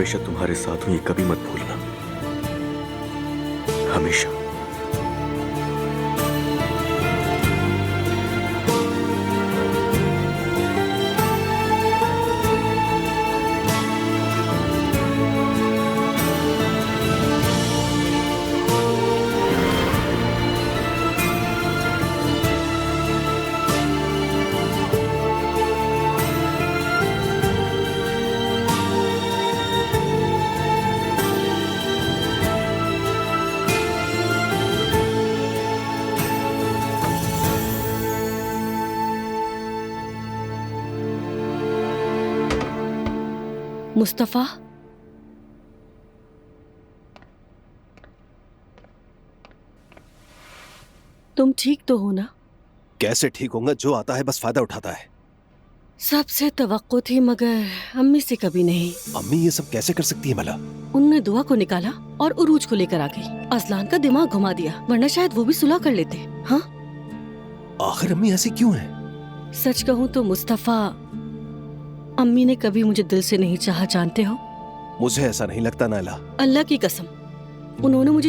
हमेशा तुम्हारे साथ हूं, ये कभी मत भूलना। हमेशा। मुस्तफा, तुम ठीक तो हो ना? कैसे ठीक होगा? जो आता है बस फायदा उठाता है। सबसे तवक्को थी मगर अम्मी से कभी नहीं। अम्मी ये सब कैसे कर सकती है भला? उनने दुआ को निकाला और उरूज को लेकर आ गई। अजलान का दिमाग घुमा दिया, वरना शायद वो भी सुलह कर लेते। हाँ, आखिर अम्मी ऐसी क्यों है? सच कहूँ तो मुस्तफा, अम्मी ने कभी मुझे दिल से नहीं चाहा, जानते हो? मुझे ऐसा नहीं लगता नाला। अल्लाह की कसम, उन्होंने मुझे